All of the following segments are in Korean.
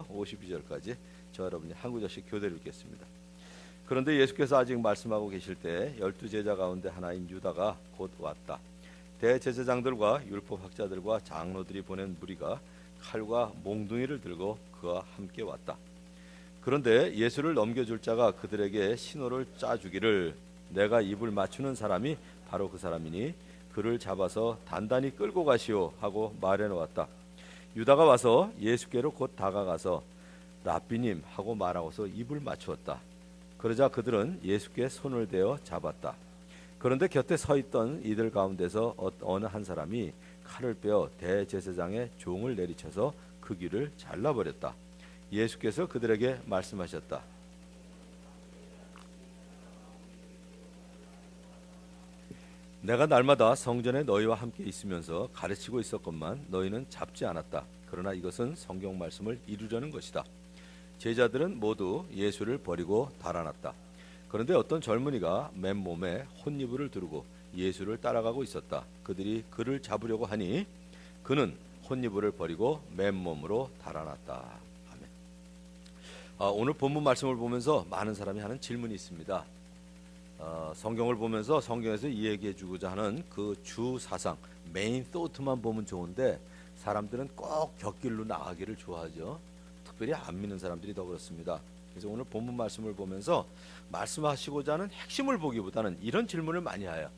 52절까지 저 여러분이 한 구절씩 교대를 읽겠습니다. 그런데 예수께서 아직 말씀하고 계실 때 12제자 가운데 하나인 유다가 곧 왔다. 대제사장들과 율법학자들과 장로들이 보낸 무리가 칼과 몽둥이를 들고 그와 함께 왔다. 그런데 예수를 넘겨줄 자가 그들에게 신호를 짜주기를 내가 입을 맞추는 사람이 바로 그 사람이니 그를 잡아서 단단히 끌고 가시오 하고 말해 놓았다. 유다가 와서 예수께로 곧 다가가서 랍비님 하고 말하고서 입을 맞추었다. 그러자 그들은 예수께 손을 대어 잡았다. 그런데 곁에 서 있던 이들 가운데서 어느 한 사람이 칼을 빼어 대제사장의 종을 내리쳐서 그 귀를 잘라버렸다. 예수께서 그들에게 말씀하셨다. 내가 날마다 성전에 너희와 함께 있으면서 가르치고 있었건만 너희는 잡지 않았다. 그러나 이것은 성경 말씀을 이루려는 것이다. 제자들은 모두 예수를 버리고 달아났다. 그런데 어떤 젊은이가 맨몸에 혼이불을 두르고 예수를 따라가고 있었다. 그들이 그를 잡으려고 하니 그는 혼이불을 버리고 맨몸으로 달아났다. 아멘. 오늘 본문 말씀을 보면서 많은 사람이 하는 질문이 있습니다. 성경을 보면서 성경에서 이야기해 주고자 하는 그 주 사상, 메인 소트만 보면 좋은데 사람들은 꼭 곁길로 나가기를 좋아하죠. 특별히 안 믿는 사람들이 더 그렇습니다. 그래서 오늘 본문 말씀을 보면서 말씀하시고자 하는 핵심을 보기보다는 이런 질문을 많이 해요.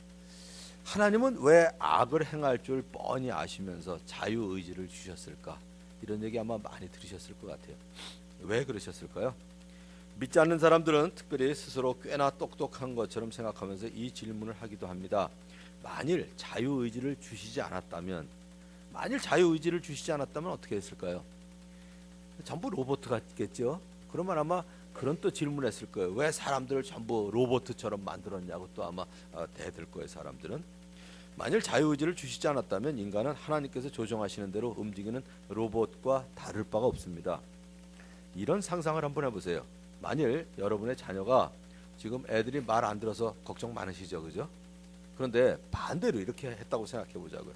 하나님은 왜 악을 행할 줄 뻔히 아시면서 자유의지를 주셨을까? 이런 얘기 아마 많이 들으셨을 것 같아요. 왜 그러셨을까요? 믿지 않는 사람들은 특별히 스스로 꽤나 똑똑한 것처럼 생각하면서 이 질문을 하기도 합니다. 만일 자유의지를 주시지 않았다면 어떻게 했을까요? 전부 로봇 같겠죠. 그러면 아마 그런 또 질문했을 거예요. 왜 사람들을 전부 로봇처럼 만들었냐고 또 아마 대들 거예요. 사람들은 만일 자유의지를 주시지 않았다면 인간은 하나님께서 조정하시는 대로 움직이는 로봇과 다를 바가 없습니다. 이런 상상을 한번 해보세요. 만일 여러분의 자녀가 지금 애들이 말 안 들어서 걱정 많으시죠, 그죠? 그런데 반대로 이렇게 했다고 생각해 보자고요.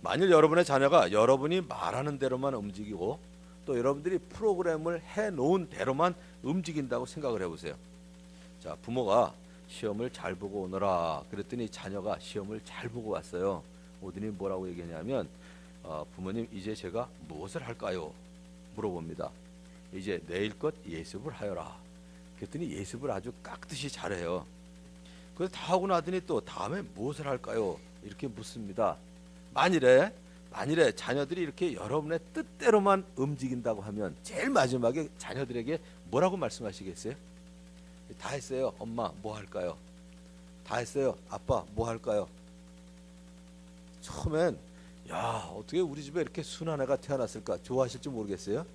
만일 여러분의 자녀가 여러분이 말하는 대로만 움직이고 또 여러분들이 프로그램을 해놓은 대로만 움직인다고 생각을 해보세요. 자, 부모가 시험을 잘 보고 오너라 그랬더니 자녀가 시험을 잘 보고 왔어요. 오더니 뭐라고 얘기했냐면 부모님 이제 제가 무엇을 할까요? 물어봅니다. 이제 내일 것 예습을 하여라. 그랬더니 예습을 아주 깍듯이 잘해요. 그래서 다 하고 나더니 또 다음에 무엇을 할까요? 이렇게 묻습니다. 만일에 자녀들이 이렇게 여러분의 뜻대로만 움직인다고 하면 제일 마지막에 자녀들에게 뭐라고 말씀하시겠어요? 다 했어요. 엄마 뭐 할까요? 다 했어요. 아빠 뭐 할까요? 처음엔 야 어떻게 우리 집에 이렇게 순한 애가 태어났을까 좋아하실지 모르겠어요.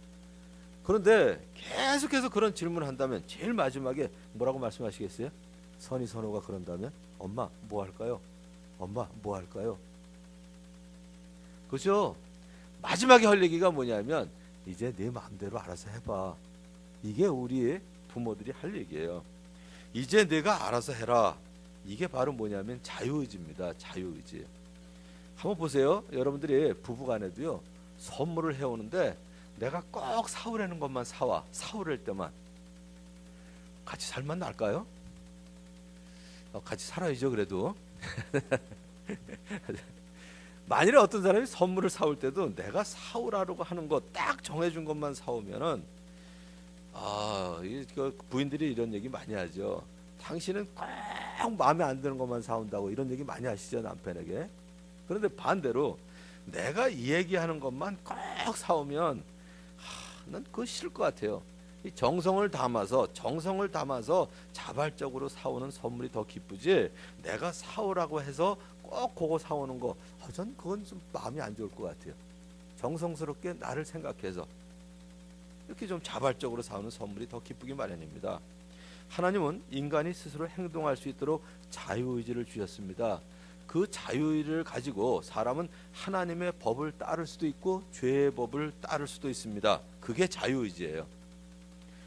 그런데 계속해서 그런 질문을 한다면 제일 마지막에 뭐라고 말씀하시겠어요? 선호가 그런다면 엄마 뭐 할까요? 엄마 뭐 할까요? 그죠? 마지막에 할 얘기가 뭐냐면 이제 네 마음대로 알아서 해봐. 이게 우리 부모들이 할 얘기예요. 이제 내가 알아서 해라. 이게 바로 뭐냐면 자유의지입니다. 자유의지. 한번 보세요. 여러분들이 부부간에도요. 선물을 해오는데 내가 꼭 사오려는 것만 사오릴 때만 같이 살만 날까요? 같이 살아야죠. 그래도 만일에 어떤 사람이 선물을 사올 때도 내가 사오라고 하는 거 딱 정해준 것만 사오면은 부인들이 이런 얘기 많이 하죠. 당신은 꼭 마음에 안 드는 것만 사온다고 이런 얘기 많이 하시죠, 남편에게. 그런데 반대로 내가 이 얘기하는 것만 꼭 사오면 난 그거 싫을 것 같아요. 이 정성을 담아서 자발적으로 사오는 선물이 더 기쁘지 내가 사오라고 해서 꼭 그거 사오는 거 전 그건 좀 마음이 안 좋을 것 같아요. 정성스럽게 나를 생각해서 이렇게 좀 자발적으로 사오는 선물이 더 기쁘기 마련입니다. 하나님은 인간이 스스로 행동할 수 있도록 자유의지를 주셨습니다. 그 자유의지를 가지고 사람은 하나님의 법을 따를 수도 있고 죄의 법을 따를 수도 있습니다. 그게 자유의지예요.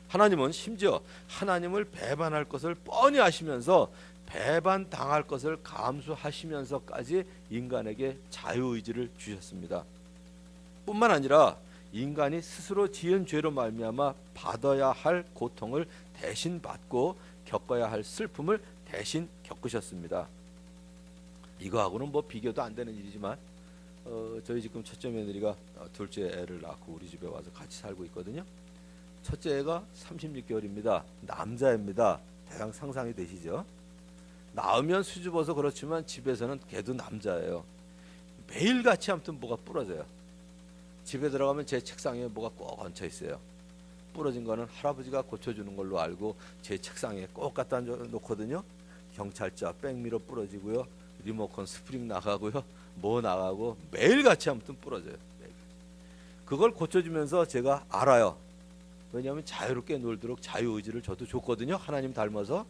하나님은 심지어 하나님을 배반할 것을 뻔히 아시면서 배반당할 것을 감수하시면서까지 인간에게 자유의지를 주셨습니다. 뿐만 아니라 인간이 스스로 지은 죄로 말미암아 받아야 할 고통을 대신 받고 겪어야 할 슬픔을 대신 겪으셨습니다. 이거하고는 뭐 비교도 안 되는 일이지만 저희 지금 첫째 며느리가 둘째 애를 낳고 우리 집에 와서 같이 살고 있거든요. 첫째 애가 36개월입니다. 남자입니다. 대강 상상이 되시죠? 낳으면 수줍어서 그렇지만 집에서는 걔도 남자예요. 매일같이 아무튼 뭐가 부러져요. 집에 들어가면 제 책상에 뭐가 꼭 얹혀 있어요. 부러진 거는 할아버지가 고쳐주는 걸로 알고 제 책상에 꼭 갖다 놓거든요. 경찰차 백미러 부러지고요. 리모컨 스프링 나가고요. 뭐 나가고 매일같이 아무튼 부러져요. 그걸 고쳐주면서 제가 알아요. 왜냐하면 자유롭게 놀도록 자유의지를 저도 줬거든요. 하나님 닮아서.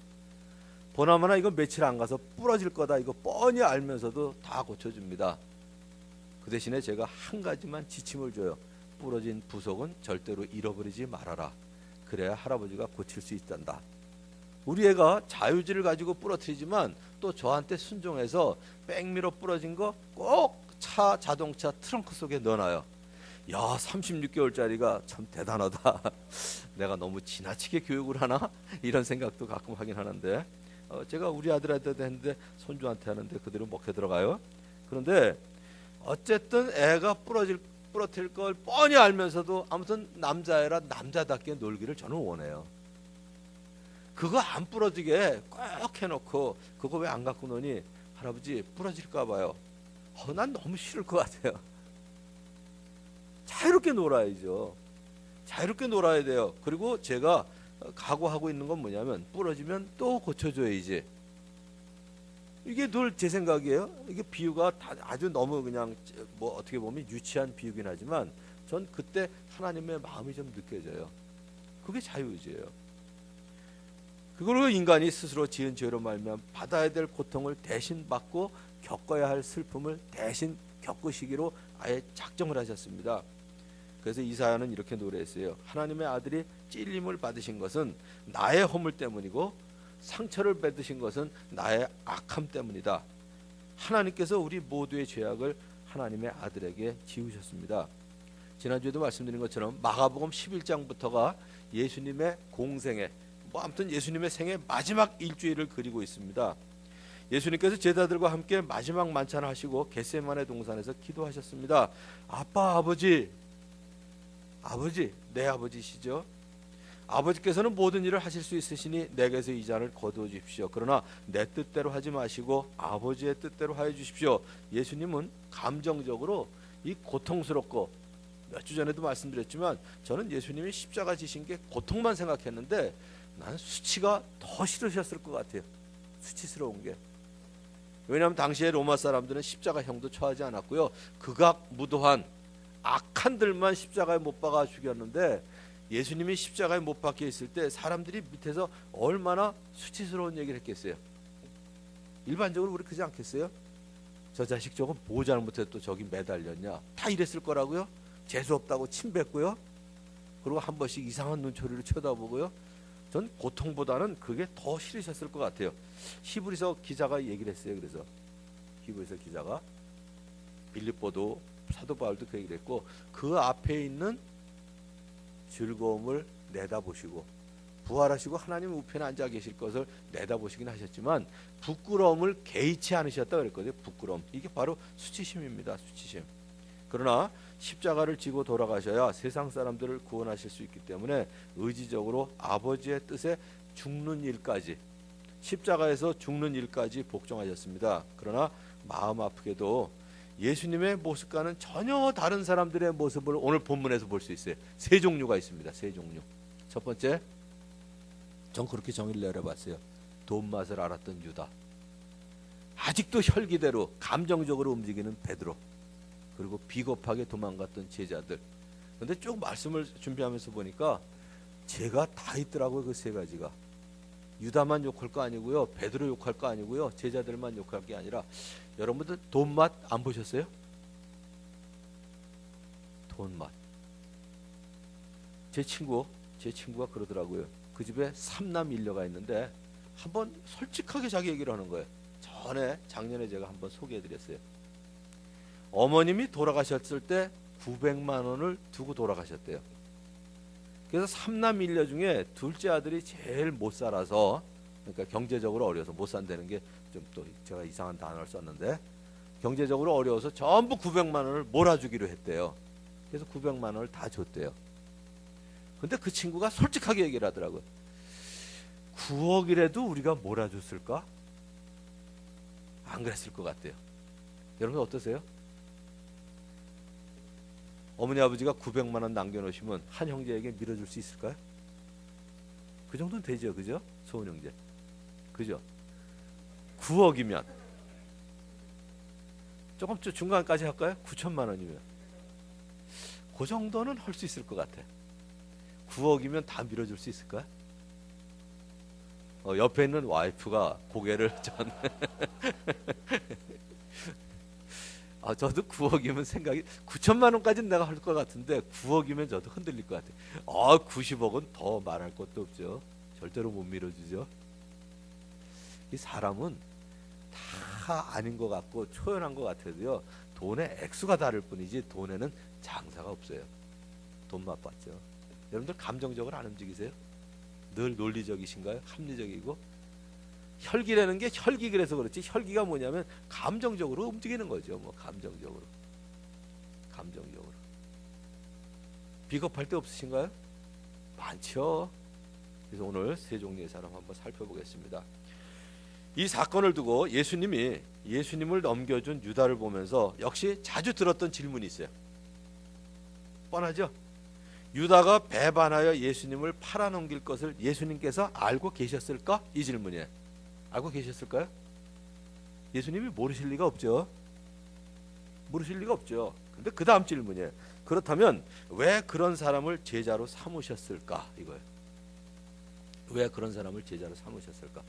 보나마나 이거 며칠 안 가서 부러질 거다 이거 뻔히 알면서도 다 고쳐줍니다. 그 대신에 제가 한 가지만 지침을 줘요. 부러진 부속은 절대로 잃어버리지 말아라. 그래야 할아버지가 고칠 수 있단다. 우리 애가 자유지를 가지고 부러뜨리지만 또 저한테 순종해서 백미러 부러진 거 꼭 자동차 트렁크 속에 넣어놔요. 야, 36개월짜리가 참 대단하다. 내가 너무 지나치게 교육을 하나? 이런 생각도 가끔 하긴 하는데 제가 우리 아들한테도 했는데 손주한테 하는데 그대로 먹혀 들어가요. 그런데 어쨌든 애가 부러뜨릴 걸 뻔히 알면서도 아무튼 남자애라 남자답게 놀기를 저는 원해요. 그거 안 부러지게 꼭 해놓고 그거 왜 안 갖고 노니? 할아버지 부러질까 봐요. 난 너무 싫을 것 같아요. 자유롭게 놀아야죠. 자유롭게 놀아야 돼요. 그리고 제가 각오하고 있는 건 뭐냐면 부러지면 또 고쳐줘야지. 이게 늘 제 생각이에요. 이게 비유가 아주 너무 그냥 뭐 어떻게 보면 유치한 비유긴 하지만 전 그때 하나님의 마음이 좀 느껴져요. 그게 자유의지예요. 그걸로 인간이 스스로 지은 죄로 말미암아 받아야 될 고통을 대신 받고 겪어야 할 슬픔을 대신 겪으시기로 아예 작정을 하셨습니다. 그래서 이사야는 이렇게 노래했어요. 하나님의 아들이 찔림을 받으신 것은 나의 허물 때문이고 상처를 받으신 것은 나의 악함 때문이다. 하나님께서 우리 모두의 죄악을 하나님의 아들에게 지우셨습니다. 지난주에도 말씀드린 것처럼 마가복음 11장부터가 예수님의 공생애, 아무튼 예수님의 생애 마지막 일주일을 그리고 있습니다. 예수님께서 제자들과 함께 마지막 만찬을 하시고 겟세마네 동산에서 기도하셨습니다. 아빠, 아버지, 내 아버지시죠? 아버지께서는 모든 일을 하실 수 있으시니 내게서 이 잔을 거두어 주십시오. 그러나 내 뜻대로 하지 마시고 아버지의 뜻대로 하여 주십시오. 예수님은 감정적으로 이 고통스럽고 몇 주 전에도 말씀드렸지만 저는 예수님이 십자가 지신 게 고통만 생각했는데 나는 수치가 더 싫으셨을 것 같아요. 수치스러운 게. 왜냐하면 당시에 로마 사람들은 십자가형도 처하지 않았고요. 극악무도한 악한들만 십자가에 못 박아 죽였는데 예수님이 십자가에 못 박혀 있을 때 사람들이 밑에서 얼마나 수치스러운 얘기를 했겠어요. 일반적으로 우리 그러지 않겠어요? 저 자식 저거 뭐 잘못해서 또 저기 매달렸냐. 다 이랬을 거라고요. 재수없다고 침뱉고요. 그리고 한 번씩 이상한 눈초리로 쳐다보고요. 전 고통보다는 그게 더 싫으셨을 것 같아요. 히브리서 기자가 얘기를 했어요. 그래서 히브리서 기자가 빌립보도 사도 바울도 그 얘기를 했고 그 앞에 있는 즐거움을 내다보시고 부활하시고 하나님 우편에 앉아 계실 것을 내다보시긴 하셨지만 부끄러움을 개의치 않으셨다 그랬거든요. 부끄러움. 이게 바로 수치심입니다. 수치심. 그러나 십자가를 지고 돌아가셔야 세상 사람들을 구원하실 수 있기 때문에 의지적으로 아버지의 뜻에 죽는 일까지 십자가에서 죽는 일까지 복종하셨습니다. 그러나 마음 아프게도 예수님의 모습과는 전혀 다른 사람들의 모습을 오늘 본문에서 볼 수 있어요. 세 종류가 있습니다. 세 종류. 첫 번째, 전 그렇게 정의를 내려봤어요. 돈 맛을 알았던 유다. 아직도 혈기대로 감정적으로 움직이는 베드로. 그리고 비겁하게 도망갔던 제자들. 그런데 쭉 말씀을 준비하면서 보니까 죄가 다 있더라고요. 그 세 가지가. 유다만 욕할 거 아니고요. 베드로 욕할 거 아니고요. 제자들만 욕할 게 아니라 여러분들 돈 맛 안 보셨어요? 돈 맛. 제 친구가 그러더라고요. 그 집에 3남 1녀가 있는데 한번 솔직하게 자기 얘기를 하는 거예요. 작년에 제가 한번 소개해드렸어요. 어머님이 돌아가셨을 때 900만 원을 두고 돌아가셨대요. 그래서 삼남 일녀 중에 둘째 아들이 제일 못 살아서, 그러니까 경제적으로 어려서 못 산다는 게 좀 또 제가 이상한 단어를 썼는데, 경제적으로 어려워서 전부 900만 원을 몰아주기로 했대요. 그래서 900만 원을 다 줬대요. 근데 그 친구가 솔직하게 얘기를 하더라고요. 9억이라도 우리가 몰아줬을까? 안 그랬을 것 같아요. 여러분 어떠세요? 어머니 아버지가 900만 원 남겨놓으시면 한 형제에게 밀어줄 수 있을까요? 그 정도는 되죠, 그죠? 소은 형제, 그죠? 9억이면 조금 중간까지 할까요? 9천만 원이면 그 정도는 할 수 있을 것 같아. 9억이면 다 밀어줄 수 있을까요? 옆에 있는 와이프가 고개를 저도 9억이면 생각이 9천만 원까지는 내가 할 것 같은데 9억이면 저도 흔들릴 것 같아요. 90억은 더 말할 것도 없죠. 절대로 못 밀어주죠. 이 사람은 다 아닌 것 같고 초연한 것 같아도요, 돈의 액수가 다를 뿐이지 돈에는 장사가 없어요. 돈 맛봤죠. 여러분들 감정적으로 안 움직이세요? 늘 논리적이신가요? 합리적이고? 혈기라는 게 혈기, 그래서 그렇지, 혈기가 뭐냐면 감정적으로 움직이는 거죠. 뭐 감정적으로 비겁할 때 없으신가요? 많죠. 그래서 오늘 세 종류의 사람 한번 살펴보겠습니다. 이 사건을 두고 예수님이 예수님을 넘겨준 유다를 보면서 역시 자주 들었던 질문이 있어요. 뻔하죠? 유다가 배반하여 예수님을 팔아넘길 것을 예수님께서 알고 계셨을까? 이 질문이에요. 알고 계셨을까요? 예수님이 모르실 리가 없죠. 모르실 리가 없죠. 근데 그 다음 질문이에요. 그렇다면 왜 그런 사람을 제자로 삼으셨을까? 이거예요. 왜 그런 사람을 제자로 삼으셨을까?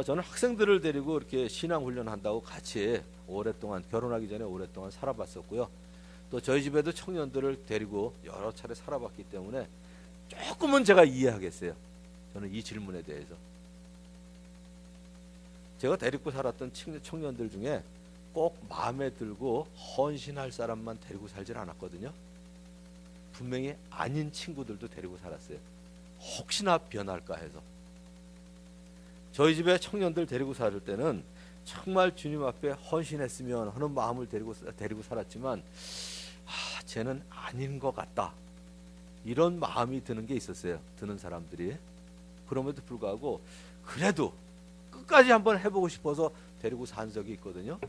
저는 학생들을 데리고 이렇게 신앙훈련 한다고 같이 오랫동안, 결혼하기 전에 오랫동안 살아봤었고요. 또 저희 집에도 청년들을 데리고 여러 차례 살아봤기 때문에 조금은 제가 이해하겠어요. 저는 이 질문에 대해서. 제가 데리고 살았던 청년들 중에 꼭 마음에 들고 헌신할 사람만 데리고 살질 않았거든요. 분명히 아닌 친구들도 데리고 살았어요. 혹시나 변할까 해서. 저희 집에 청년들 데리고 살 때는 정말 주님 앞에 헌신했으면 하는 마음을 데리고 살았지만 쟤는 아닌 것 같다, 이런 마음이 드는 게 있었어요. 드는 사람들이. 그럼에도 불구하고 그래도 끝까지 한번 해보고 싶어서 데리고 산 적이 있거든요.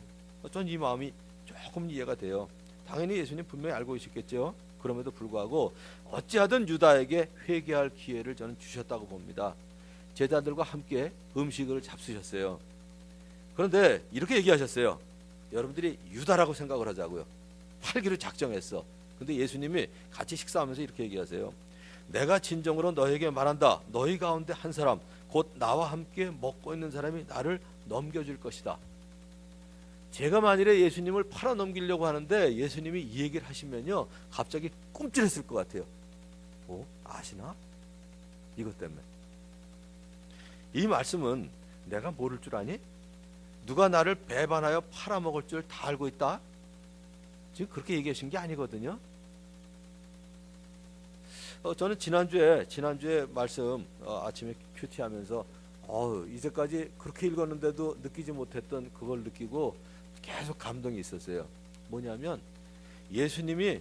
전 이 마음이 조금 이해가 돼요. 당연히 예수님 분명히 알고 계셨겠죠. 그럼에도 불구하고 어찌하든 유다에게 회개할 기회를 저는 주셨다고 봅니다. 제자들과 함께 음식을 잡수셨어요. 그런데 이렇게 얘기하셨어요. 여러분들이 유다라고 생각을 하자고요. 팔기로 작정했어. 근데 예수님이 같이 식사하면서 이렇게 얘기하세요. 내가 진정으로 너에게 말한다. 너희 가운데 한 사람, 곧 나와 함께 먹고 있는 사람이 나를 넘겨줄 것이다. 제가 만일에 예수님을 팔아넘기려고 하는데 예수님이 이 얘기를 하시면요, 갑자기 꿈찔했을 것 같아요. 아시나? 이것 때문에. 이 말씀은 내가 모를 줄 아니? 누가 나를 배반하여 팔아먹을 줄 다 알고 있다? 지금 그렇게 얘기하신 게 아니거든요. 저는 지난주에 말씀 아침에 큐티하면서 이제까지 그렇게 읽었는데도 느끼지 못했던 그걸 느끼고 계속 감동이 있었어요. 뭐냐면 예수님이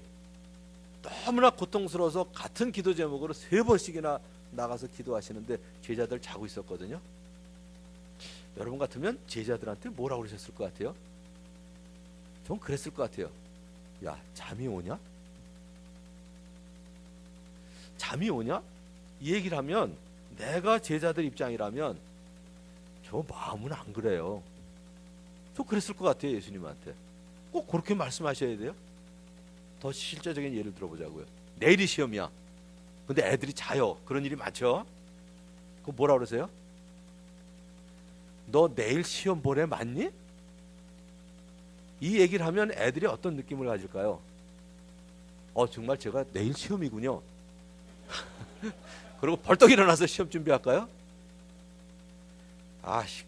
너무나 고통스러워서 같은 기도 제목으로 3번씩이나 나가서 기도하시는데 제자들 자고 있었거든요. 여러분 같으면 제자들한테 뭐라고 그러셨을 것 같아요? 전 그랬을 것 같아요. 야, 잠이 오냐? 잠이 오냐? 이 얘기를 하면 내가 제자들 입장이라면 저 마음은 안 그래요. 저 그랬을 것 같아요. 예수님한테 꼭 그렇게 말씀하셔야 돼요? 더 실제적인 예를 들어보자고요. 내일이 시험이야. 근데 애들이 자요. 그런 일이 많죠. 그거 뭐라 그러세요? 너 내일 시험 보내 맞니? 이 얘기를 하면 애들이 어떤 느낌을 가질까요? 정말 제가 내일 시험이군요. 그리고 벌떡 일어나서 시험 준비할까요?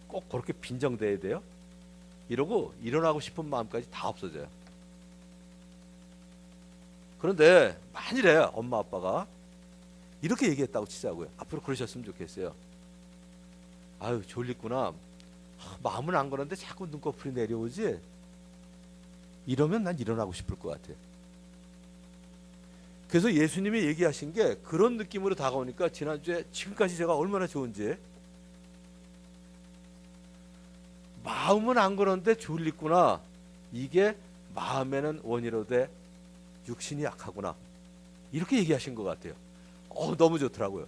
꼭 그렇게 빈정대야 돼요? 이러고 일어나고 싶은 마음까지 다 없어져요. 그런데 만일에 엄마 아빠가 이렇게 얘기했다고 치자고요. 앞으로 그러셨으면 좋겠어요. 아유 졸리구나. 마음은 안 그런데 자꾸 눈꺼풀이 내려오지. 이러면 난 일어나고 싶을 것 같아요. 그래서 예수님이 얘기하신 게 그런 느낌으로 다가오니까 지난주에 지금까지 제가 얼마나 좋은지. 마음은 안 그런데 졸리구나. 이게 마음에는 원이로되 육신이 약하구나. 이렇게 얘기하신 것 같아요. 너무 좋더라고요.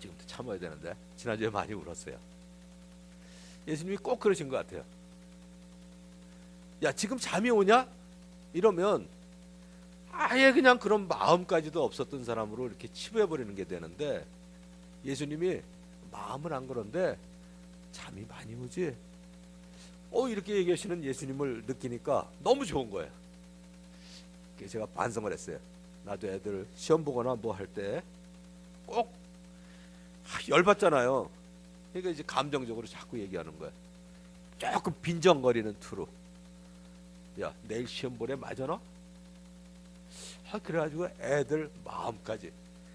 지금도 참아야 되는데 지난주에 많이 울었어요. 예수님이 꼭 그러신 것 같아요. 야 지금 잠이 오냐? 이러면 아예 그냥 그런 마음까지도 없었던 사람으로 이렇게 치부해버리는 게 되는데, 예수님이 마음은 안 그런데 잠이 많이 오지? 이렇게 얘기하시는 예수님을 느끼니까 너무 좋은 거예요. 그래서 제가 반성을 했어요. 나도 애들 시험 보거나 뭐 할 때 꼭 열받잖아요. 그러니까 이제 감정적으로 자꾸 얘기하는 거예요. 조금 빈정거리는 투로. 야 내일 시험 보래 맞아나? 그래가지고 애들 마음까지.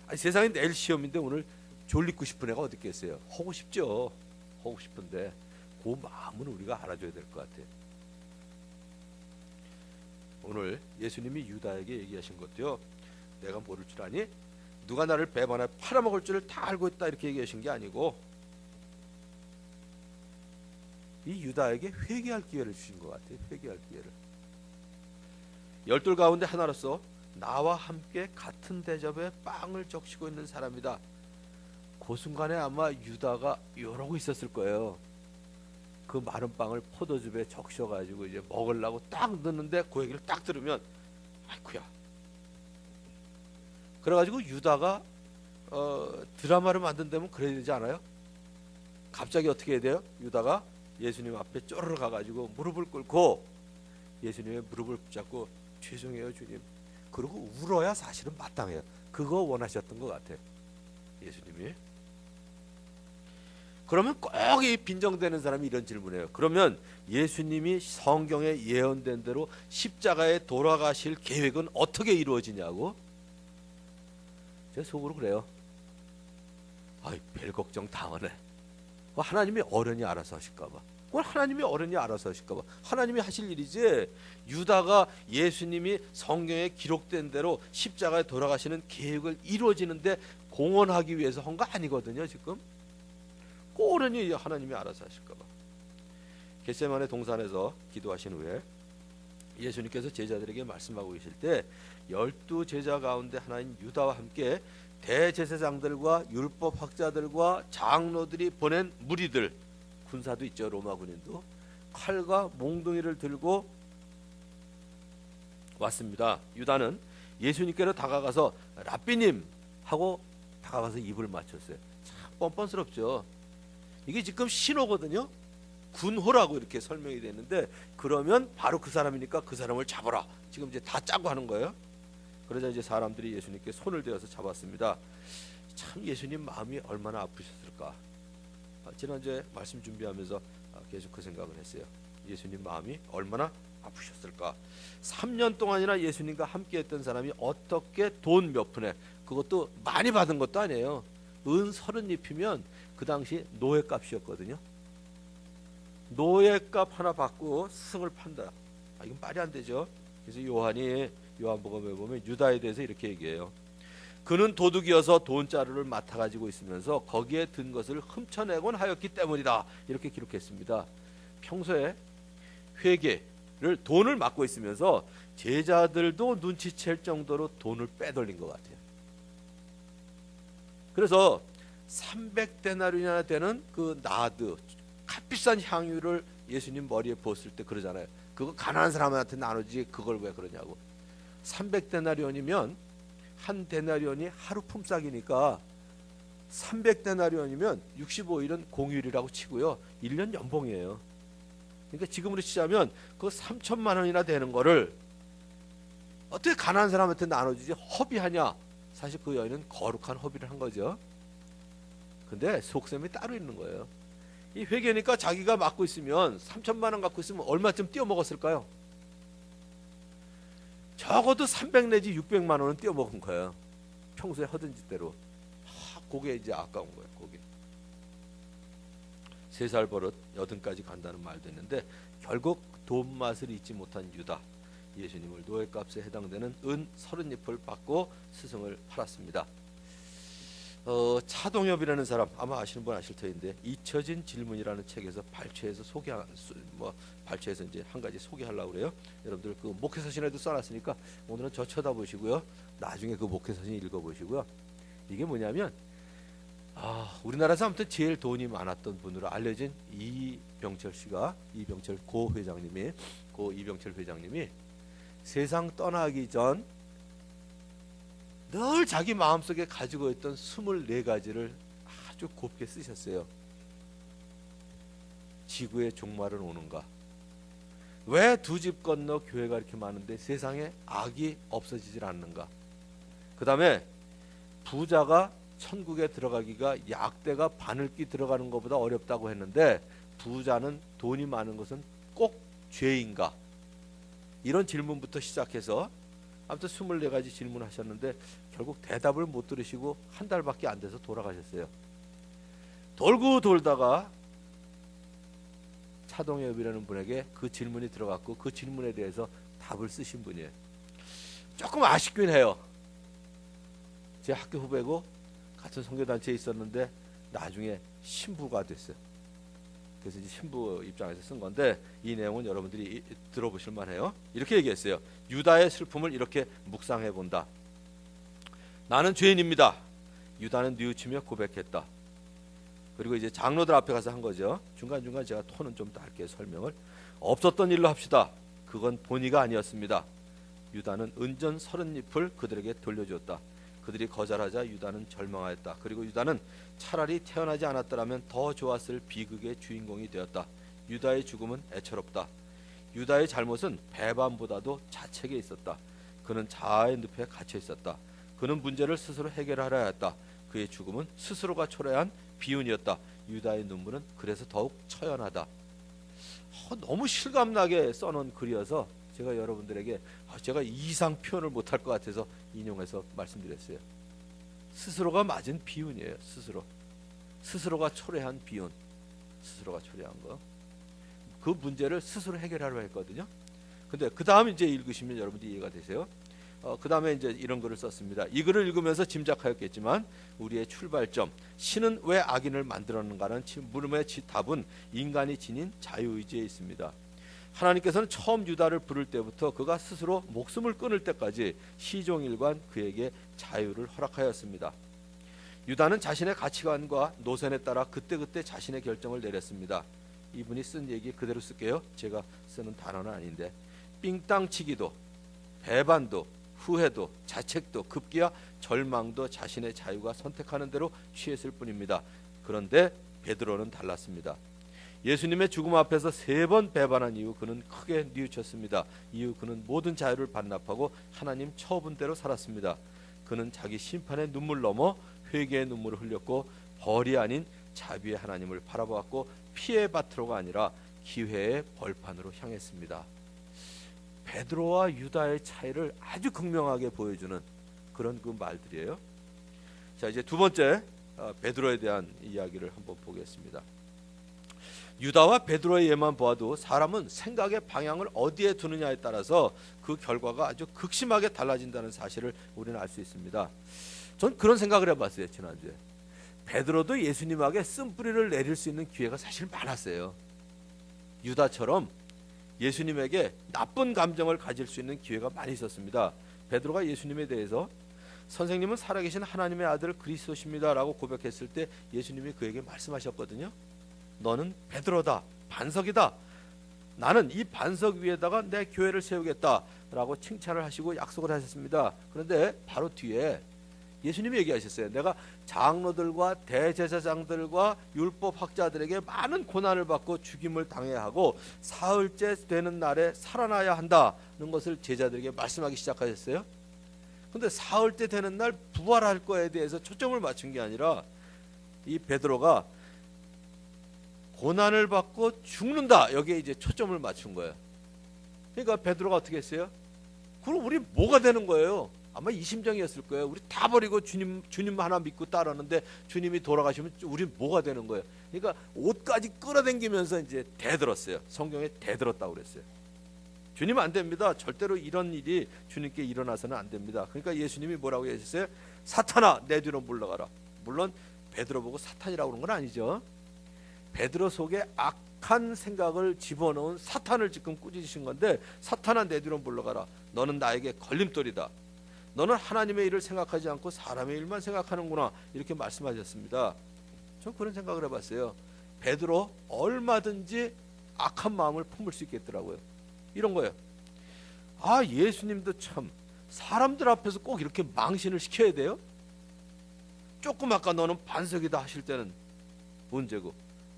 아니 세상에 내일 시험인데 오늘 졸리고 싶은 애가 어디 있겠어요. 하고 싶죠. 하고 싶은데 그 마음은 우리가 알아줘야 될 것 같아요. 오늘 예수님이 유다에게 얘기하신 것도요, 내가 모를 줄 아니? 누가 나를 배반해 팔아먹을 줄을 다 알고 있다 이렇게 얘기하신 게 아니고, 이 유다에게 회개할 기회를 주신 것 같아요. 회개할 기회를. 열둘 가운데 하나로서 나와 함께 같은 대접에 빵을 적시고 있는 사람이다. 그 순간에 아마 유다가 이러고 있었을 거예요. 그 마른 빵을 포도즙에 적셔가지고 이제 먹으려고 딱 넣는데 그 얘기를 딱 들으면 아이쿠야. 그래가지고 유다가 드라마를 만든다면 그래야 되지 않아요? 갑자기 어떻게 해야 돼요? 유다가 예수님 앞에 쪼르르 가가지고 무릎을 꿇고 예수님의 무릎을 붙잡고 죄송해요 주님. 그러고 울어야 사실은 마땅해요. 그거 원하셨던 것 같아요. 예수님이. 그러면 꼭 이 빈정되는 사람이 이런 질문해요. 그러면 예수님이 성경에 예언된 대로 십자가에 돌아가실 계획은 어떻게 이루어지냐고? 제 속으로 그래요. 아이 별 걱정 다 하네. 하나님이 어른이 알아서 하실까봐. 하나님이 어른이 알아서 하실까봐. 하나님이 하실 일이지. 유다가 예수님이 성경에 기록된 대로 십자가에 돌아가시는 계획을 이루어지는데 공헌하기 위해서 한 거 아니거든요. 지금 어른이 하나님이 알아서 하실까봐. 겟세마네 동산에서 기도하신 후에 예수님께서 제자들에게 말씀하고 계실 때 12제자 가운데 하나인 유다와 함께 대제사장들과 율법학자들과 장로들이 보낸 무리들, 군사도 있죠. 로마 군인도 칼과 몽둥이를 들고 왔습니다. 유다는 예수님께로 다가가서 랍비님 하고 다가가서 입을 맞췄어요. 참 뻔뻔스럽죠. 이게 지금 신호거든요. 군호라고 이렇게 설명이 됐는데, 그러면 바로 그 사람이니까 그 사람을 잡아라. 지금 이제 다 짜고 하는 거예요. 그러자 이제 사람들이 예수님께 손을 대어서 잡았습니다. 참 예수님 마음이 얼마나 아프셨을까. 지난주에 말씀 준비하면서 계속 그 생각을 했어요. 예수님 마음이 얼마나 아프셨을까. 3년 동안이나 예수님과 함께 했던 사람이 어떻게 돈 몇 푼에, 그것도 많이 받은 것도 아니에요. 은 30잎이면 그 당시 노예값이었거든요. 노예값 하나 받고 스승을 판다. 이건 말이 안 되죠. 그래서 요한이 요한복음에 보면 유다에 대해서 이렇게 얘기해요. 그는 도둑이어서 돈자루를 맡아가지고 있으면서 거기에 든 것을 훔쳐내곤 하였기 때문이다. 이렇게 기록했습니다. 평소에 회계를 돈을 맡고 있으면서 제자들도 눈치챌 정도로 돈을 빼돌린 것 같아요. 그래서 300데나리온이나 되는 그 나드, 값비싼 향유를 예수님 머리에 부었을 때 그러잖아요. 그거 가난한 사람한테 나누지 그걸 왜 그러냐고. 300데나리온이면 한 데나리온이 하루 품삯이니까 300데나리온이면 65일은 공휴일이라고 치고요. 1년 연봉이에요. 그러니까 지금으로 치자면 그 3천만 원이나 되는 거를 어떻게 가난한 사람한테 나눠주지 허비하냐. 사실 그 여인은 거룩한 허비를 한 거죠. 근데 속셈이 따로 있는 거예요. 이 회계니까 자기가 맡고 있으면 3천만 원 갖고 있으면 얼마쯤 띄워 먹었을까요? 적어도 300 내지 600만 원은 떼어먹은 거예요. 평소에 하던 짓대로. 그게 이제 아까운 거예요. 그게 3살 버릇 80까지 간다는 말도 있는데, 결국 돈 맛을 잊지 못한 유다, 예수님을 노예값에 해당되는 은 30잎을 받고 스승을 팔았습니다. 차동엽이라는 사람, 아마 아시는 분 아실 터인데, 잊혀진 질문이라는 책에서 발췌해서 발췌해서 이제 한 가지 소개하려고 그래요. 여러분들 그 목회서신에도 써놨으니까 오늘은 저 쳐다보시고요, 나중에 그 목회서신 읽어보시고요. 이게 뭐냐면, 우리나라에서 아무튼 제일 돈이 많았던 분으로 알려진 이병철 회장님이 세상 떠나기 전 늘 자기 마음속에 가지고 있던 24가지를 아주 곱게 쓰셨어요. 지구의 종말은 오는가? 왜 두 집 건너 교회가 이렇게 많은데 세상에 악이 없어지질 않는가? 그 다음에 부자가 천국에 들어가기가 약대가 바늘기 들어가는 것보다 어렵다고 했는데, 부자는 돈이 많은 것은 꼭 죄인가? 이런 질문부터 시작해서 아무튼 24가지 질문하셨는데 결국 대답을 못 들으시고 한 달밖에 안 돼서 돌아가셨어요. 돌고 돌다가 차동엽이라는 분에게 그 질문이 들어갔고, 그 질문에 대해서 답을 쓰신 분이에요. 조금 아쉽긴 해요. 제 학교 후배고 같은 선교단체에 있었는데 나중에 신부가 됐어요. 그래서 이제 신부 입장에서 쓴 건데, 이 내용은 여러분들이 들어보실 만해요. 이렇게 얘기했어요. 유다의 슬픔을 이렇게 묵상해 본다. 나는 죄인입니다. 유다는 뉘우치며 고백했다. 그리고 이제 장로들 앞에 가서 한 거죠. 중간중간 제가 톤은 좀 짧게 설명을. 없었던 일로 합시다. 그건 본의가 아니었습니다. 유다는 은전 30잎을 그들에게 돌려주었다. 그들이 거절하자 유다는 절망하였다. 그리고 유다는 차라리 태어나지 않았더라면 더 좋았을 비극의 주인공이 되었다. 유다의 죽음은 애처롭다. 유다의 잘못은 배반보다도 자책에 있었다. 그는 자아의 늪에 갇혀 있었다. 그는 문제를 스스로 해결하려 했다. 그의 죽음은 스스로가 초래한 비운이었다. 유다의 눈물은 그래서 더욱 처연하다. 너무 실감나게 써놓은 글이어서 제가 여러분들에게 제가 이상 표현을 못할 것 같아서 인용해서 말씀드렸어요. 스스로가 맞은 비운이에요. 스스로가 초래한 비운, 스스로가 초래한 거. 그 문제를 스스로 해결하려 했거든요. 근데 그 다음 이제 읽으시면 여러분들이 이해가 되세요. 그 다음에 이제 이런 글을 썼습니다. 이 글을 읽으면서 짐작하였겠지만 우리의 출발점, 신은 왜 악인을 만들었는가는 물음의 답은 인간이 지닌 자유의지에 있습니다. 하나님께서는 처음 유다를 부를 때부터 그가 스스로 목숨을 끊을 때까지 시종일관 그에게 자유를 허락하였습니다. 유다는 자신의 가치관과 노선에 따라 그때그때 자신의 결정을 내렸습니다. 이분이 쓴 얘기 그대로 쓸게요. 제가 쓰는 단어는 아닌데, 삥땅치기도, 배반도, 후회도, 자책도, 급기야 절망도 자신의 자유가 선택하는 대로 취했을 뿐입니다. 그런데 베드로는 달랐습니다. 예수님의 죽음 앞에서 3번 배반한 이후 그는 크게 뉘우쳤습니다. 이후 그는 모든 자유를 반납하고 하나님 처분대로 살았습니다. 그는 자기 심판의 눈물 넘어 회개의 눈물을 흘렸고, 벌이 아닌 자비의 하나님을 바라보았고, 피해 밭으로가 아니라 기회의 벌판으로 향했습니다. 베드로와 유다의 차이를 아주 극명하게 보여주는 그런 그 말들이에요. 자, 이제 두 번째 베드로에 대한 이야기를 한번 보겠습니다. 유다와 베드로의 예만 보아도 사람은 생각의 방향을 어디에 두느냐에 따라서 그 결과가 아주 극심하게 달라진다는 사실을 우리는 알 수 있습니다. 전 그런 생각을 해봤어요. 지난주에 베드로도 예수님에게 쓴뿌리를 내릴 수 있는 기회가 사실 많았어요. 유다처럼 예수님에게 나쁜 감정을 가질 수 있는 기회가 많이 있었습니다. 베드로가 예수님에 대해서 선생님은 살아계신 하나님의 아들 그리스도십니다 라고 고백했을 때 예수님이 그에게 말씀하셨거든요. 너는 베드로다, 반석이다. 나는 이 반석 위에다가 내 교회를 세우겠다 라고 칭찬을 하시고 약속을 하셨습니다. 그런데 바로 뒤에 예수님이 얘기하셨어요. 내가 장로들과 대제사장들과 율법학자들에게 많은 고난을 받고 죽임을 당해야 하고 사흘째 되는 날에 살아나야 한다는 것을 제자들에게 말씀하기 시작하셨어요. 그런데 사흘째 되는 날 부활할 거에 대해서 초점을 맞춘 게 아니라 이 베드로가 고난을 받고 죽는다, 여기에 이제 초점을 맞춘 거예요. 그러니까 베드로가 어떻게 했어요? 그럼 우리 뭐가 되는 거예요? 아마 이 심정이었을 거예요. 우리 다 버리고 주님 하나 믿고 따르는데 주님이 돌아가시면 우리 뭐가 되는 거예요? 그러니까 옷까지 끌어당기면서 이제 대들었어요. 성경에 대들었다고 그랬어요. 주님 안 됩니다. 절대로 이런 일이 주님께 일어나서는 안 됩니다. 그러니까 예수님이 뭐라고 하셨어요? 사탄아 내 뒤로 물러가라. 물론 베드로 보고 사탄이라고 그런 건 아니죠. 베드로 속에 악한 생각을 집어넣은 사탄을 지금 꾸짖으신 건데, 사탄아 내 뒤로 물러가라. 너는 나에게 걸림돌이다. 너는 하나님의 일을 생각하지 않고 사람의 일만 생각하는구나. 이렇게 말씀하셨습니다. 전 그런 생각을 해봤어요. 베드로 얼마든지 악한 마음을 품을 수 있겠더라고요. 이런 거예요. 아, 예수님도 참 사람들 앞에서 꼭 이렇게 망신을 시켜야 돼요? 조금 아까 너는 반석이다 하실 때는 문제고,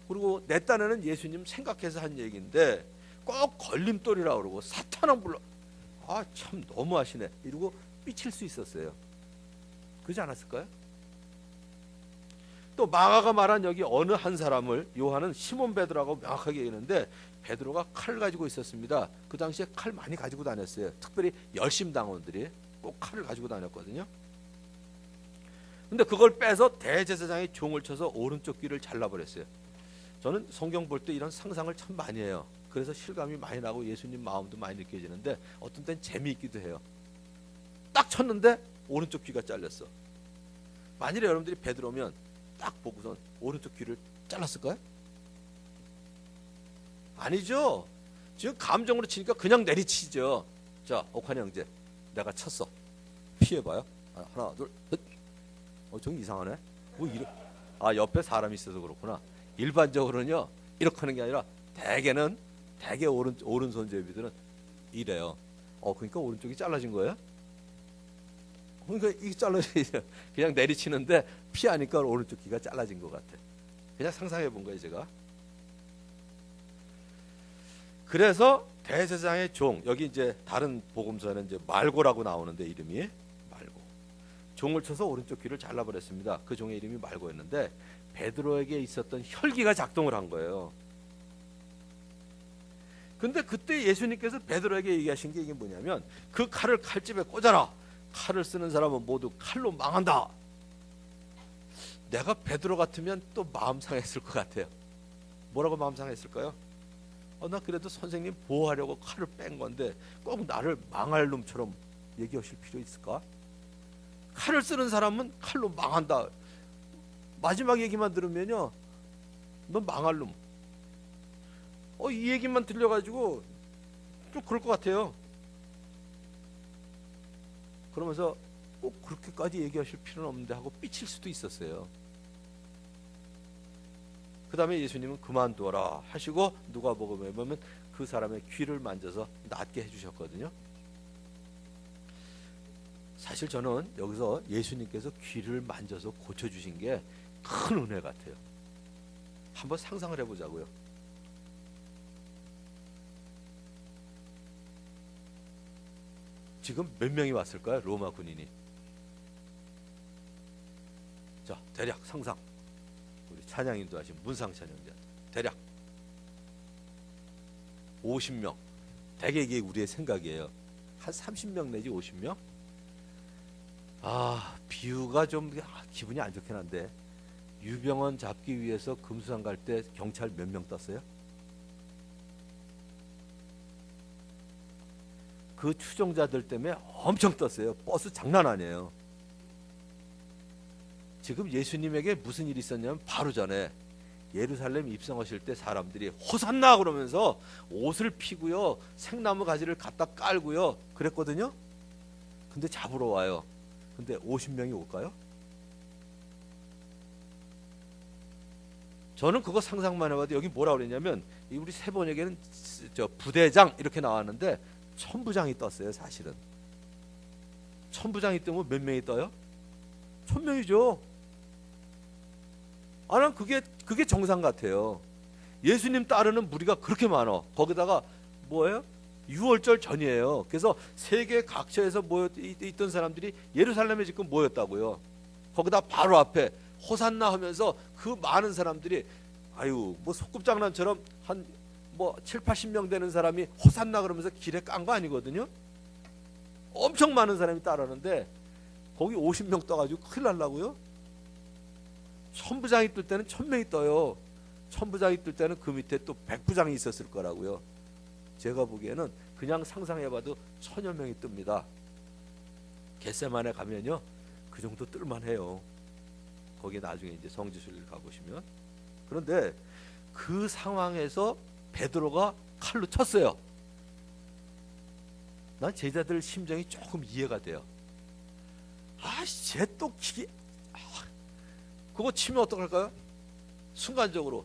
그리고 내 딴에는 예수님 생각해서 한 얘기인데 꼭 걸림돌이라고 그러고 사탄은 불러. 아, 참 너무하시네. 이러고 삐칠 수 있었어요. 그러지 않았을까요? 또 마가가 말한 여기 어느 한 사람을 요한은 시몬 베드로라고 명확하게 얘기하는데, 베드로가 칼 가지고 있었습니다. 그 당시에 칼 많이 가지고 다녔어요. 특별히 열심당원들이 꼭 칼을 가지고 다녔거든요. 근데 그걸 빼서 대제사장의 종을 쳐서 오른쪽 귀를 잘라버렸어요. 저는 성경 볼 때 이런 상상을 참 많이 해요. 그래서 실감이 많이 나고 예수님 마음도 많이 느껴지는데, 어떤 땐 재미있기도 해요. 딱 쳤는데 오른쪽 귀가 잘렸어. 만일에 여러분들이 베드로면 딱 보고선 오른쪽 귀를 잘랐을까요? 아니죠. 지금 감정으로 치니까 그냥 내리치죠. 자, 옥환이 형제, 내가 쳤어. 피해봐요. 하나, 둘, 셋. 좀 이상하네. 뭐 이래? 아, 옆에 사람이 있어서 그렇구나. 일반적으로는요, 이렇게 하는 게 아니라 대개 오른손 제비들은 이래요. 그러니까 오른쪽이 잘라진 거예요? 그러니까 이게 잘라지죠. 그냥 내리치는데 피하니까 오른쪽 귀가 잘라진 것 같아. 그냥 상상해 본 거예요, 제가. 그래서 대제사장의 종, 여기 이제 다른 복음서에는 이제 말고라고 나오는데, 이름이 말고, 종을 쳐서 오른쪽 귀를 잘라버렸습니다. 그 종의 이름이 말고였는데 베드로에게 있었던 혈기가 작동을 한 거예요. 근데 그때 예수님께서 베드로에게 얘기하신 게 이게 뭐냐면, 그 칼을 칼집에 꽂아라. 칼을 쓰는 사람은 모두 칼로 망한다. 내가 베드로 같으면 또 마음 상했을 것 같아요. 뭐라고 마음 상했을까요? 나 그래도 선생님 보호하려고 칼을 뺀 건데 꼭 나를 망할 놈처럼 얘기하실 필요 있을까? 칼을 쓰는 사람은 칼로 망한다. 마지막 얘기만 들으면요, 넌 망할 놈. 이 얘기만 들려가지고 좀 그럴 것 같아요. 그러면서 꼭 그렇게까지 얘기하실 필요는 없는데 하고 삐칠 수도 있었어요. 그 다음에 예수님은 그만두어라 하시고 누가복음에 보면 그 사람의 귀를 만져서 낫게 해주셨거든요. 사실 저는 여기서 예수님께서 귀를 만져서 고쳐주신 게 큰 은혜 같아요. 한번 상상을 해보자고요. 지금 몇 명이 왔을까요? 로마 군인이. 자, 대략 상상. 우리 찬양인도 하신 문상 찬양자. 대략 50명. 대개 이게 우리의 생각이에요. 한 30명 내지 50명? 비유가 좀 기분이 안 좋긴 한데, 유병헌 잡기 위해서 금수산 갈 때 경찰 몇 명 떴어요? 그 추종자들 때문에 엄청 떴어요. 버스 장난 아니에요. 지금 예수님에게 무슨 일이 있었냐면, 바로 전에 예루살렘 입성하실 때 사람들이 호산나 그러면서 옷을 피고요, 생나무 가지를 갖다 깔고요, 그랬거든요. 근데 잡으러 와요. 근데 50명이 올까요? 저는 그거 상상만 해봐도, 여기 뭐라 그랬냐면, 우리 세 번역에는 부대장 이렇게 나왔는데 천부장이 떴어요. 사실은 천부장이 뜨면 몇 명이 떠요? 1000명이죠. 난 그게 정상 같아요. 예수님 따르는 무리가 그렇게 많아. 거기다가 뭐예요? 6월절 전이에요. 그래서 세계 각처에서 있던 사람들이 예루살렘에 지금 모였다고요. 거기다 바로 앞에 호산나 하면서 그 많은 사람들이, 뭐 소꿉장난처럼 한 7, 80명 되는 사람이 호산나 그러면서 길에 깐 거 아니거든요. 엄청 많은 사람이 따르는데 거기 50명 떠가지고 큰일 날라고요. 천부장이 뜰 때는 1000명이 떠요. 천부장이 뜰 때는 그 밑에 또 백부장이 있었을 거라고요. 제가 보기에는 그냥 상상해봐도 1000여 명이 뜹니다. 겟세마네 가면요 그 정도 뜰만해요. 거기 나중에 이제 성지순례를 가보시면. 그런데 그 상황에서 베드로가 칼로 쳤어요. 난 제자들 심정이 조금 이해가 돼요. 쟤또 기계 그거 치면 어떡할까요? 순간적으로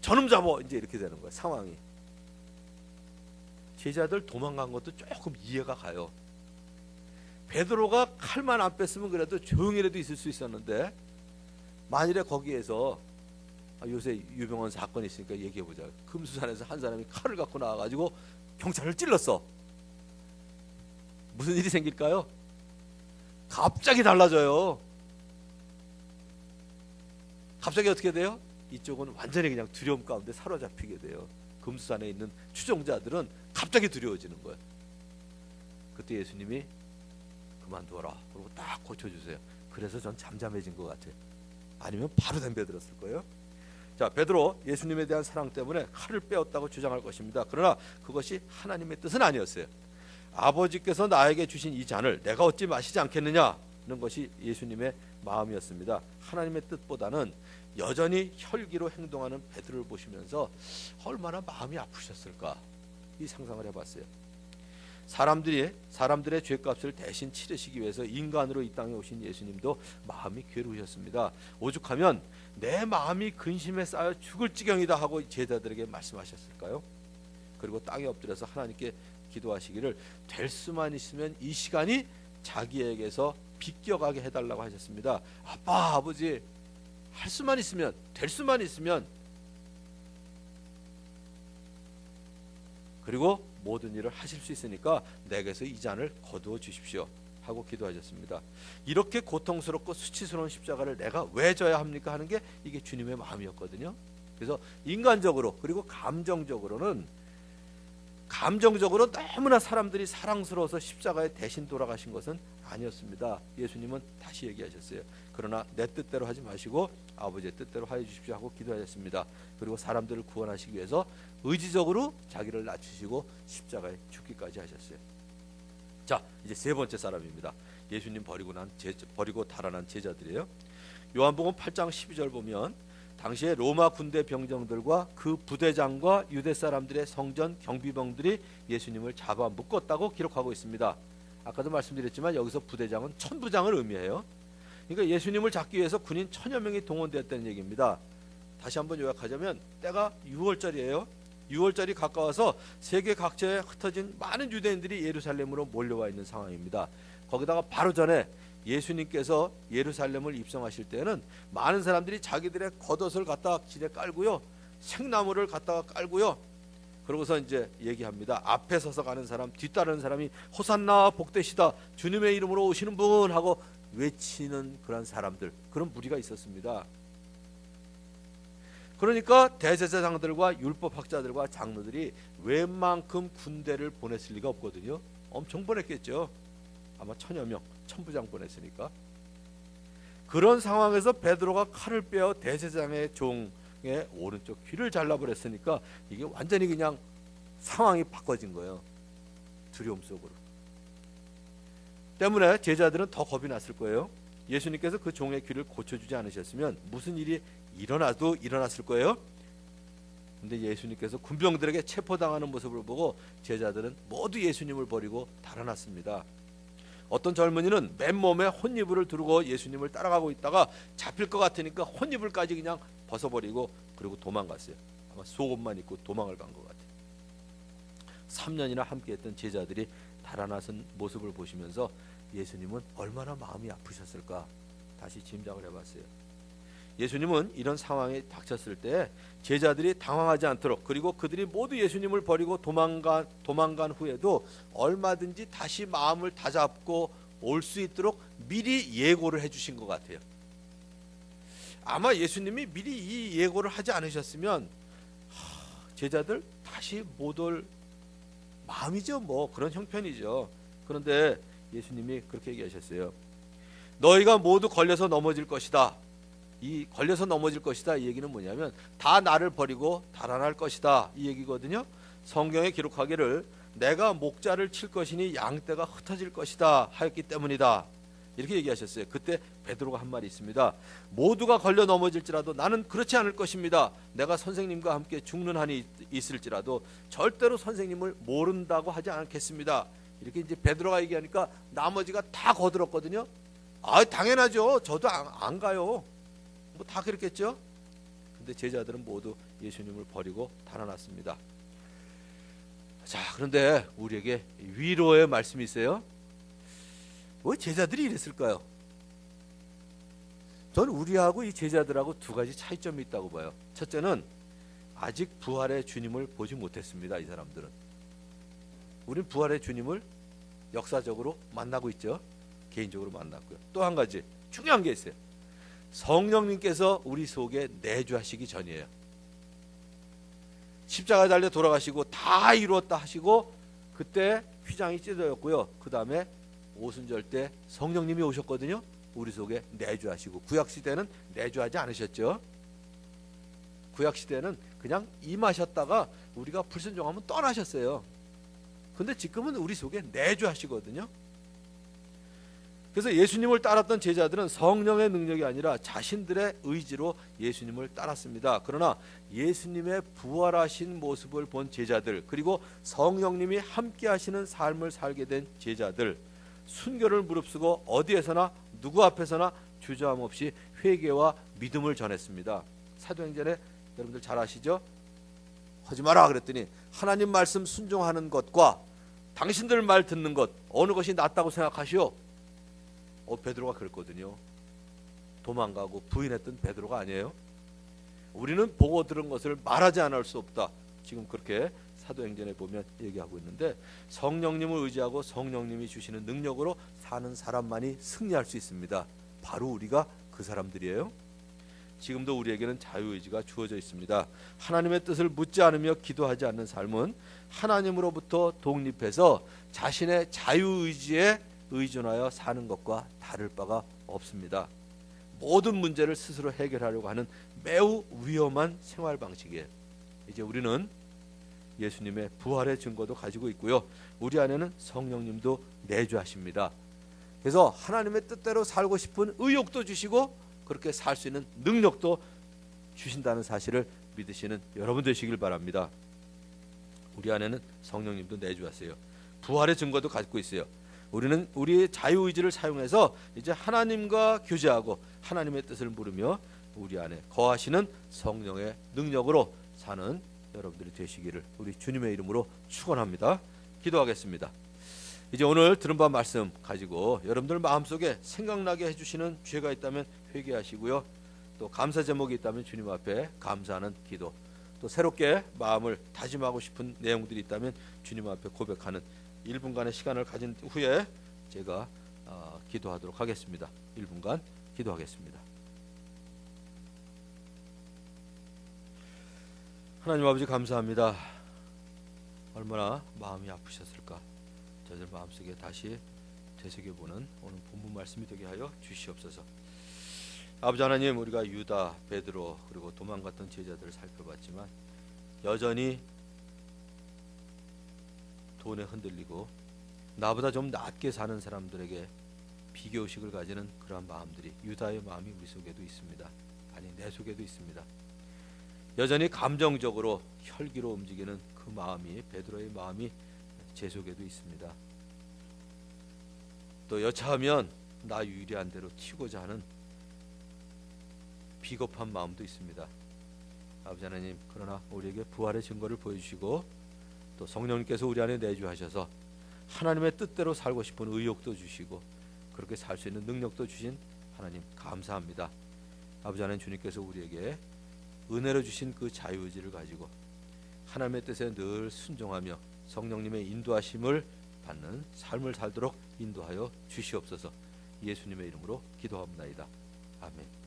저놈 잡어 이제 이렇게 되는 거예요. 상황이. 제자들 도망간 것도 조금 이해가 가요. 베드로가 칼만 안 뺐으면 그래도 조용히라도 있을 수 있었는데 만일에 거기에서 요새 유명한 사건이 있으니까 얘기해보자. 금수산에서 한 사람이 칼을 갖고 나와가지고 경찰을 찔렀어. 무슨 일이 생길까요? 갑자기 달라져요. 갑자기 어떻게 돼요? 이쪽은 완전히 그냥 두려움 가운데 사로잡히게 돼요. 금수산에 있는 추종자들은 갑자기 두려워지는 거예요. 그때 예수님이 그만둬라. 그리고 딱 고쳐주세요. 그래서 전 잠잠해진 것 같아요. 아니면 바로 덤벼들었을 거예요. 자, 베드로 예수님에 대한 사랑 때문에 칼을 빼었다고 주장할 것입니다. 그러나 그것이 하나님의 뜻은 아니었어요. 아버지께서 나에게 주신 이 잔을 내가 어찌 마시지 않겠느냐는 것이 예수님의 마음이었습니다. 하나님의 뜻보다는 여전히 혈기로 행동하는 베드로를 보시면서 얼마나 마음이 아프셨을까 이 상상을 해봤어요. 사람들의 죄값을 대신 치르시기 위해서 인간으로 이 땅에 오신 예수님도 마음이 괴로우셨습니다. 오죽하면 내 마음이 근심에 쌓여 죽을 지경이다 하고 제자들에게 말씀하셨을까요? 그리고 땅에 엎드려서 하나님께 기도하시기를 될 수만 있으면 이 시간이 자기에게서 비껴가게 해달라고 하셨습니다. 아빠, 아버지, 할 수만 있으면, 될 수만 있으면, 그리고 모든 일을 하실 수 있으니까 내게서 이 잔을 거두어 주십시오 하고 기도하셨습니다. 이렇게 고통스럽고 수치스러운 십자가를 내가 왜 져야 합니까 하는 게 이게 주님의 마음이었거든요. 그래서 인간적으로 그리고 감정적으로 너무나 사람들이 사랑스러워서 십자가에 대신 돌아가신 것은 아니었습니다. 예수님은 다시 얘기하셨어요. 그러나 내 뜻대로 하지 마시고 아버지의 뜻대로 하여 주십시오 하고 기도하셨습니다. 그리고 사람들을 구원하시기 위해서 의지적으로 자기를 낮추시고 십자가에 죽기까지 하셨어요. 자, 이제 세 번째 사람입니다. 예수님 버리고 달아난 제자들이에요. 요한복음 8장 12절 보면 당시에 로마 군대 병정들과 그 부대장과 유대 사람들의 성전 경비병들이 예수님을 잡아 묶었다고 기록하고 있습니다. 아까도 말씀드렸지만 여기서 부대장은 천부장을 의미해요. 그러니까 예수님을 잡기 위해서 군인 1000여 명이 동원되었다는 얘기입니다. 다시 한번 요약하자면 때가 6월절이에요. 6월절이 가까워서 세계 각지에 흩어진 많은 유대인들이 예루살렘으로 몰려와 있는 상황입니다. 거기다가 바로 전에 예수님께서 예루살렘을 입성하실 때는 많은 사람들이 자기들의 겉옷을 갖다가 길에 깔고요, 생나무를 갖다가 깔고요, 그러고서 이제 얘기합니다. 앞에 서서 가는 사람, 뒤따르는 사람이 호산나 복되시다, 주님의 이름으로 오시는 분 하고 외치는 그런 사람들, 그런 무리가 있었습니다. 그러니까 대제사장들과 율법학자들과 장로들이 웬만큼 군대를 보냈을 리가 없거든요. 엄청 보냈겠죠. 아마 1000여 명, 천부장 보냈으니까. 그런 상황에서 베드로가 칼을 빼어 대제사장의 종의 오른쪽 귀를 잘라버렸으니까 이게 완전히 그냥 상황이 바꿔진 거예요. 두려움 속으로. 때문에 제자들은 더 겁이 났을 거예요. 예수님께서 그 종의 귀를 고쳐주지 않으셨으면 무슨 일이 일어나도 일어났을 거예요. 근데 예수님께서 군병들에게 체포당하는 모습을 보고 제자들은 모두 예수님을 버리고 달아났습니다. 어떤 젊은이는 맨몸에 혼이불을 두르고 예수님을 따라가고 있다가 잡힐 것 같으니까 혼이불까지 그냥 벗어버리고 그리고 도망갔어요. 아마 속옷만 입고 도망을 간 것 같아요. 3년이나 함께했던 제자들이 달아나선 모습을 보시면서 예수님은 얼마나 마음이 아프셨을까 다시 짐작을 해봤어요. 예수님은 이런 상황에 닥쳤을 때 제자들이 당황하지 않도록, 그리고 그들이 모두 예수님을 버리고 도망간 후에도 얼마든지 다시 마음을 다잡고 올 수 있도록 미리 예고를 해주신 것 같아요. 아마 예수님이 미리 이 예고를 하지 않으셨으면 제자들 다시 못 올 마음이죠. 뭐 그런 형편이죠. 그런데 예수님이 그렇게 얘기하셨어요. 너희가 모두 걸려서 넘어질 것이다. 이 걸려서 넘어질 것이다 이 얘기는 뭐냐면 다 나를 버리고 달아날 것이다 이 얘기거든요. 성경에 기록하기를 내가 목자를 칠 것이니 양떼가 흩어질 것이다 하였기 때문이다 이렇게 얘기하셨어요. 그때 베드로가 한 말이 있습니다. 모두가 걸려 넘어질지라도 나는 그렇지 않을 것입니다. 내가 선생님과 함께 죽는 한이 있을지라도 절대로 선생님을 모른다고 하지 않겠습니다. 이렇게 이제 베드로가 얘기하니까 나머지가 다 거들었거든요. 아 당연하죠. 저도 안 가요. 뭐 다 그랬겠죠. 근데 제자들은 모두 예수님을 버리고 달아났습니다. 자, 그런데 우리에게 위로의 말씀이 있어요. 왜 제자들이 이랬을까요? 저는 우리하고 이 제자들하고 두 가지 차이점이 있다고 봐요. 첫째는 아직 부활의 주님을 보지 못했습니다. 이 사람들은. 우리는 부활의 주님을 역사적으로 만나고 있죠. 개인적으로 만났고요. 또 한 가지 중요한 게 있어요. 성령님께서 우리 속에 내주하시기 전이에요. 십자가에 달려 돌아가시고 다 이루었다 하시고 그때 휘장이 찢어졌고요. 그 다음에 오순절 때 성령님이 오셨거든요. 우리 속에 내주하시고 구약시대는 내주하지 않으셨죠. 구약시대는 그냥 임하셨다가 우리가 불순종하면 떠나셨어요. 근데 지금은 우리 속에 내주하시거든요. 그래서 예수님을 따랐던 제자들은 성령의 능력이 아니라 자신들의 의지로 예수님을 따랐습니다. 그러나 예수님의 부활하신 모습을 본 제자들 그리고 성령님이 함께 하시는 삶을 살게 된 제자들 순교를 무릅쓰고 어디에서나 누구 앞에서나 주저함 없이 회개와 믿음을 전했습니다. 사도행전에 여러분들 잘 아시죠? 하지 마라 그랬더니 하나님 말씀 순종하는 것과 당신들 말 듣는 것 어느 것이 낫다고 생각하시오? 베드로가 그랬거든요. 도망가고 부인했던 베드로가 아니에요. 우리는 보고 들은 것을 말하지 않을 수 없다. 지금 그렇게 사도행전에 보면 얘기하고 있는데 성령님을 의지하고 성령님이 주시는 능력으로 사는 사람만이 승리할 수 있습니다. 바로 우리가 그 사람들이에요. 지금도 우리에게는 자유의지가 주어져 있습니다. 하나님의 뜻을 묻지 않으며 기도하지 않는 삶은 하나님으로부터 독립해서 자신의 자유의지에 의존하여 사는 것과 다를 바가 없습니다. 모든 문제를 스스로 해결하려고 하는 매우 위험한 생활 방식이에요. 이제 우리는 예수님의 부활의 증거도 가지고 있고요. 우리 안에는 성령님도 내주하십니다. 그래서 하나님의 뜻대로 살고 싶은 의욕도 주시고 그렇게 살 수 있는 능력도 주신다는 사실을 믿으시는 여러분 되시길 바랍니다. 우리 안에는 성령님도 내주하세요. 부활의 증거도 가지고 있어요. 우리는 우리의 자유의지를 사용해서 이제 하나님과 교제하고 하나님의 뜻을 물으며 우리 안에 거하시는 성령의 능력으로 사는 여러분들이 되시기를 우리 주님의 이름으로 축원합니다. 기도하겠습니다. 이제 오늘 들은 바 말씀 가지고 여러분들 마음속에 생각나게 해주시는 죄가 있다면 회개하시고요. 또 감사 제목이 있다면 주님 앞에 감사하는 기도, 또 새롭게 마음을 다짐하고 싶은 내용들이 있다면 주님 앞에 고백하는 1분간의 시간을 가진 후에 제가 기도하도록 하겠습니다. 1분간 기도하겠습니다. 하나님 아버지 감사합니다. 얼마나 마음이 아프셨을까. 저희들 마음속에 다시 되새겨보는 오늘 본문 말씀이 되게 하여 주시옵소서. 아버지 하나님, 우리가 유다, 베드로 그리고 도망갔던 제자들을 살펴봤지만 여전히 돈에 흔들리고 나보다 좀 낮게 사는 사람들에게 비교의식을 가지는 그러한 마음들이 유다의 마음이 우리 속에도 있습니다. 아니 내 속에도 있습니다. 여전히 감정적으로 혈기로 움직이는 그 마음이 베드로의 마음이 제 속에도 있습니다. 또 여차하면 나 유리한 대로 튀고자 하는 비겁한 마음도 있습니다. 아버지 하나님, 그러나 우리에게 부활의 증거를 보여주시고 또 성령님께서 우리 안에 내주하셔서 하나님의 뜻대로 살고 싶은 의욕도 주시고 그렇게 살 수 있는 능력도 주신 하나님 감사합니다. 아버지 하나님, 주님께서 우리에게 은혜로 주신 그 자유의지를 가지고 하나님의 뜻에 늘 순종하며 성령님의 인도하심을 받는 삶을 살도록 인도하여 주시옵소서. 예수님의 이름으로 기도합니다. 아멘.